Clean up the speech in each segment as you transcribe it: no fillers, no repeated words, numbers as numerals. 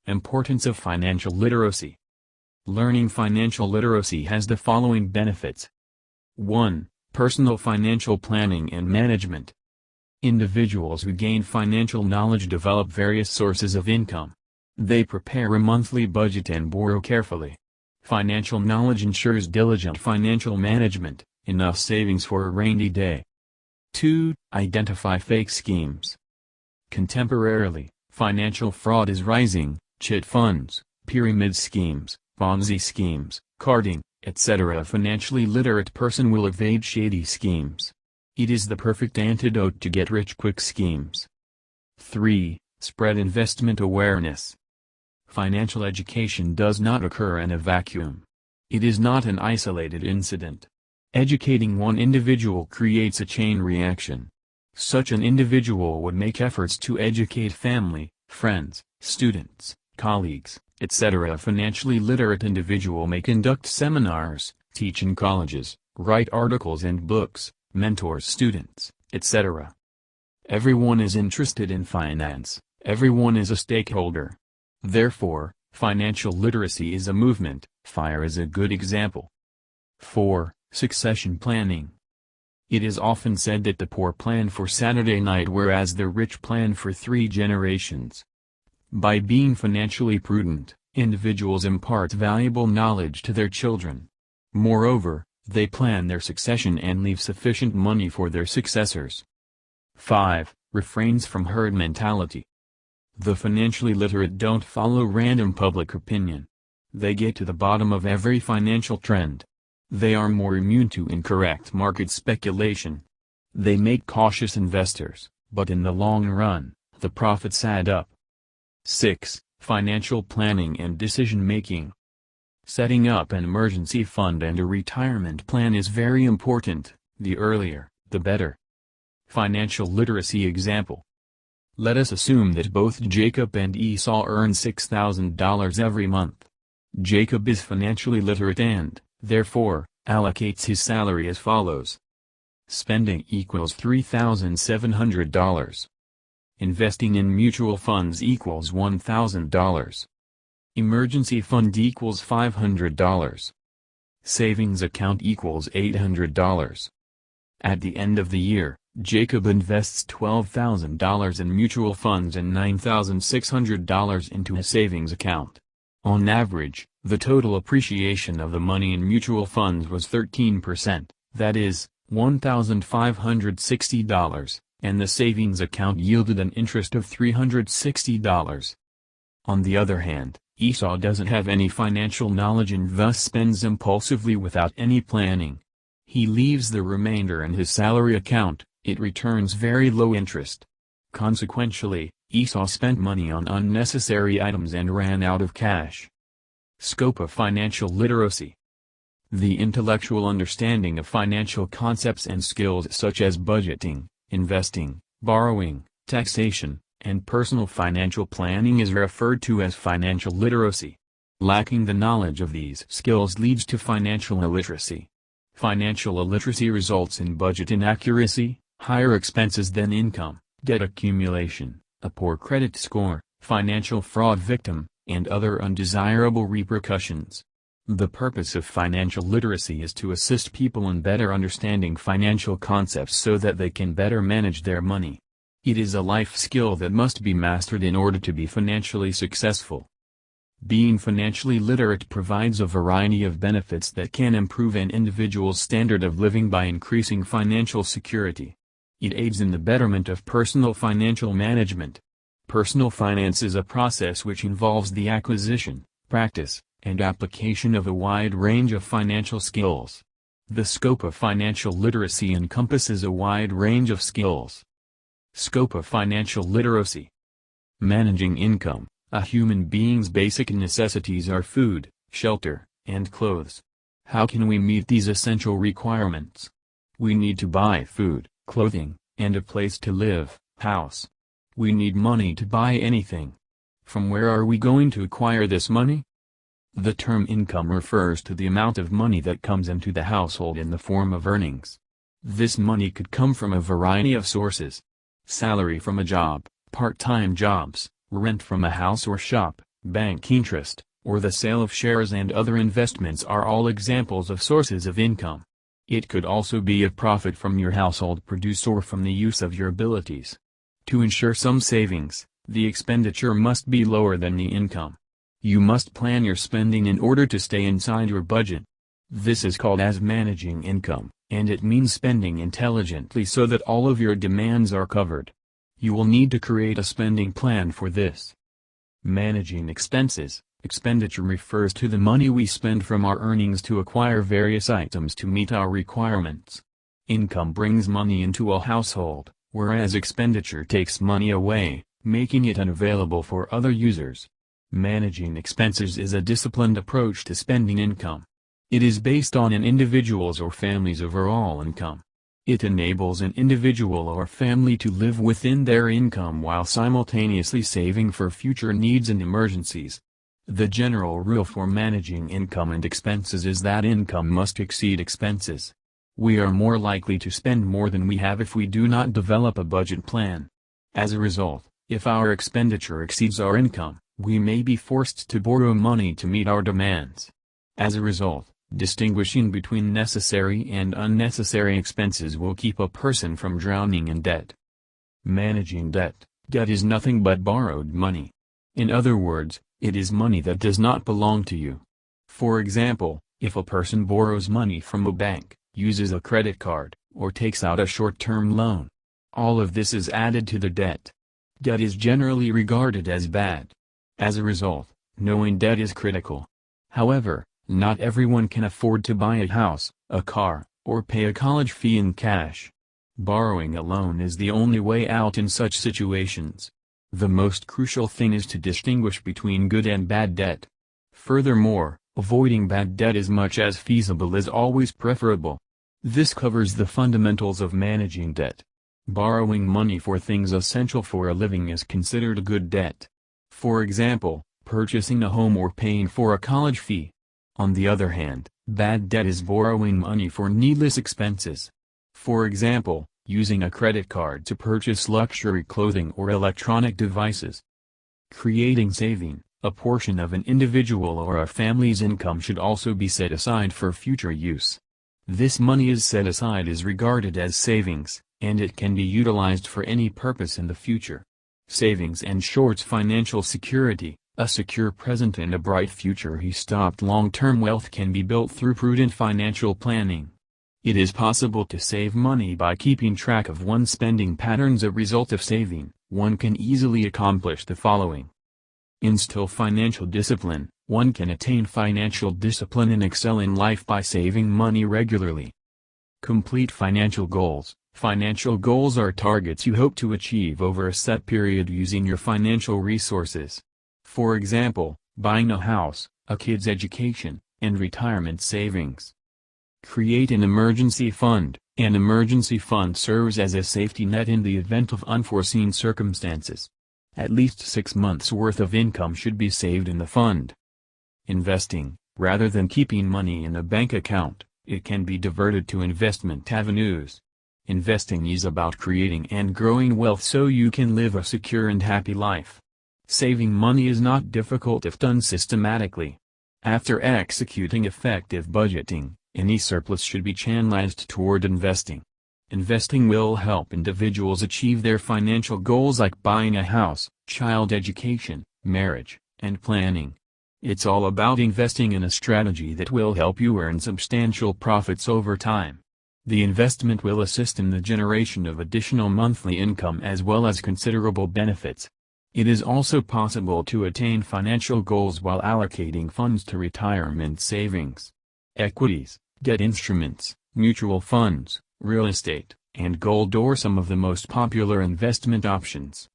Importance of financial literacy. Learning financial literacy has the following benefits. 1. Personal financial planning and management. Individuals who gain financial knowledge develop various sources of income. They prepare a monthly budget and borrow carefully. Financial knowledge ensures diligent financial management, enough savings for a rainy day. 2. Identify fake schemes. Contemporarily, financial fraud is rising. Chit funds, pyramid schemes, Ponzi schemes, carding, etc. A financially literate person will evade shady schemes. It is the perfect antidote to get-rich-quick schemes. 3. Spread investment awareness. Financial education does not occur in a vacuum. It is not an isolated incident. Educating one individual creates a chain reaction. Such an individual would make efforts to educate family, friends, students, colleagues, etc. A financially literate individual may conduct seminars, teach in colleges, write articles and books, mentor students, etc. Everyone is interested in finance, everyone is a stakeholder. Therefore, financial literacy is a movement. FIRE is a good example. 4. Succession planning. It is often said that the poor plan for Saturday night whereas the rich plan for 3 generations. By being financially prudent, individuals impart valuable knowledge to their children. Moreover, they plan their succession and leave sufficient money for their successors. 5. Refrains from herd mentality. The financially literate don't follow random public opinion. They get to the bottom of every financial trend. They are more immune to incorrect market speculation. They make cautious investors, but in the long run, the profits add up. 6. Financial planning and decision-making. Setting up an emergency fund and a retirement plan is very important. The earlier, the better. Financial literacy example. Let us assume that both Jacob and Esau earn $6,000 every month. Jacob is financially literate and, therefore, allocates his salary as follows. Spending equals $3,700. Investing in mutual funds equals $1,000. Emergency fund equals $500. Savings account equals $800. At the end of the year, Jacob invests $12,000 in mutual funds and $9,600 into a savings account. On average, the total appreciation of the money in mutual funds was 13%, that is, $1,560, and the savings account yielded an interest of $360. On the other hand, Esau doesn't have any financial knowledge and thus spends impulsively without any planning. He leaves the remainder in his salary account. It returns very low interest. Consequentially, Esau spent money on unnecessary items and ran out of cash. Scope of financial literacy. The intellectual understanding of financial concepts and skills such as budgeting, investing, borrowing, taxation, and personal financial planning is referred to as financial literacy. Lacking the knowledge of these skills leads to financial illiteracy. Financial illiteracy results in budget inaccuracy, higher expenses than income, debt accumulation, a poor credit score, financial fraud victim, and other undesirable repercussions. The purpose of financial literacy is to assist people in better understanding financial concepts so that they can better manage their money. It is a life skill that must be mastered in order to be financially successful. Being financially literate provides a variety of benefits that can improve an individual's standard of living by increasing financial security. It aids in the betterment of personal financial management. Personal finance is a process which involves the acquisition, practice, and application of a wide range of financial skills. The scope of financial literacy encompasses a wide range of skills. Scope of financial literacy. Managing income. A human being's basic necessities are food, shelter, and clothes. How can we meet these essential requirements? We need to buy food, clothing, and a place to live, house. We need money to buy anything. From where are we going to acquire this money? The term income refers to the amount of money that comes into the household in the form of earnings. This money could come from a variety of sources. Salary from a job, part-time jobs, rent from a house or shop, bank interest, or the sale of shares and other investments are all examples of sources of income. It could also be a profit from your household produce or from the use of your abilities. To ensure some savings, the expenditure must be lower than the income. You must plan your spending in order to stay inside your budget. This is called as managing income, and it means spending intelligently so that all of your demands are covered. You will need to create a spending plan for this. Managing expenses. Expenditure refers to the money we spend from our earnings to acquire various items to meet our requirements. Income brings money into a household, whereas expenditure takes money away, making it unavailable for other users. Managing expenses is a disciplined approach to spending income. It is based on an individual's or family's overall income. It enables an individual or family to live within their income while simultaneously saving for future needs and emergencies. The general rule for managing income and expenses is that income must exceed expenses. We are more likely to spend more than we have if we do not develop a budget plan. As a result, if our expenditure exceeds our income, we may be forced to borrow money to meet our demands. As a result, distinguishing between necessary and unnecessary expenses will keep a person from drowning in debt. Managing debt. Debt is nothing but borrowed money. In other words, it is money that does not belong to you. For example, if a person borrows money from a bank, uses a credit card, or takes out a short-term loan, all of this is added to the debt. Debt is generally regarded as bad. As a result, knowing debt is critical. However, not everyone can afford to buy a house, a car, or pay a college fee in cash. Borrowing a loan is the only way out in such situations. The most crucial thing is to distinguish between good and bad debt. Furthermore, avoiding bad debt as much as feasible is always preferable. This covers the fundamentals of managing debt. Borrowing money for things essential for a living is considered a good debt. For example, purchasing a home or paying for a college fee. On the other hand, bad debt is borrowing money for needless expenses. For example, using a credit card to purchase luxury clothing or electronic devices. Creating saving. A portion of an individual or a family's income should also be set aside for future use. This money is set aside is regarded as savings, and it can be utilized for any purpose in the future. Savings ensures financial security, a secure present and a bright future. Long-term wealth can be built through prudent financial planning. It is possible to save money by keeping track of one's spending patterns. As a result of saving, one can easily accomplish the following. Instill financial discipline. One can attain financial discipline and excel in life by saving money regularly. Complete financial goals. Financial goals are targets you hope to achieve over a set period using your financial resources. For example, buying a house, a kid's education, and retirement savings. Create an emergency fund. An emergency fund serves as a safety net in the event of unforeseen circumstances. At least 6 months' worth of income should be saved in the fund. Investing. Rather than keeping money in a bank account, it can be diverted to investment avenues. Investing is about creating and growing wealth so you can live a secure and happy life. Saving money is not difficult if done systematically. After executing effective budgeting, any surplus should be channelized toward investing. Investing will help individuals achieve their financial goals like buying a house, child education, marriage, and planning. It's all about investing in a strategy that will help you earn substantial profits over time. The investment will assist in the generation of additional monthly income as well as considerable benefits. It is also possible to attain financial goals while allocating funds to retirement savings. Equities, debt instruments, mutual funds, real estate, and gold are some of the most popular investment options.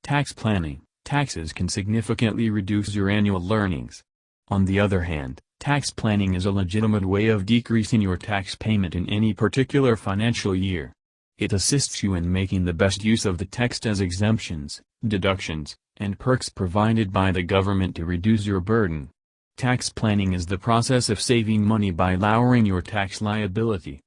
Tax planning. Taxes can significantly reduce your annual earnings. On the other hand, tax planning is a legitimate way of decreasing your tax payment in any particular financial year. It assists you in making the best use of the tax as exemptions, deductions, and perks provided by the government to reduce your burden. Tax planning is the process of saving money by lowering your tax liability.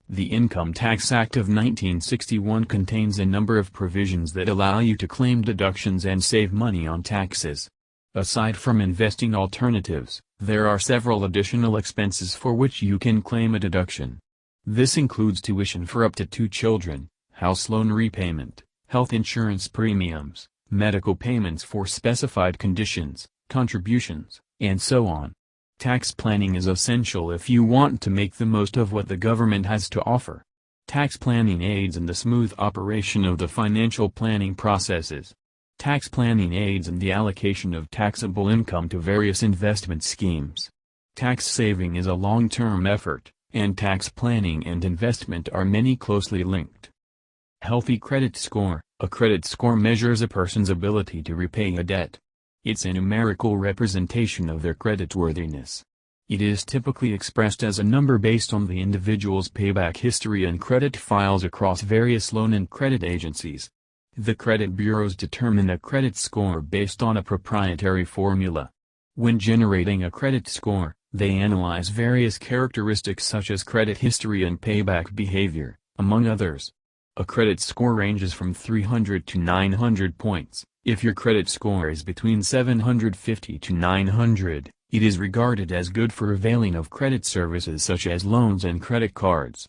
The Income Tax Act of 1961 contains a number of provisions that allow you to claim deductions and save money on taxes. Aside from investing alternatives, there are several additional expenses for which you can claim a deduction. This includes tuition for up to 2 children, house loan repayment, health insurance premiums, medical payments for specified conditions, contributions, and so on. Tax planning is essential if you want to make the most of what the government has to offer. Tax planning aids in the smooth operation of the financial planning processes. Tax planning aids in the allocation of taxable income to various investment schemes. Tax saving is a long-term effort, and tax planning and investment are many closely linked. Healthy credit score. A credit score measures a person's ability to repay a debt. It's a numerical representation of their creditworthiness. It is typically expressed as a number based on the individual's payback history and credit files across various loan and credit agencies. The credit bureaus determine a credit score based on a proprietary formula. When generating a credit score, they analyze various characteristics such as credit history and payback behavior, among others. A credit score ranges from 300 to 900 points. If your credit score is between 750 to 900, it is regarded as good for availing of credit services such as loans and credit cards.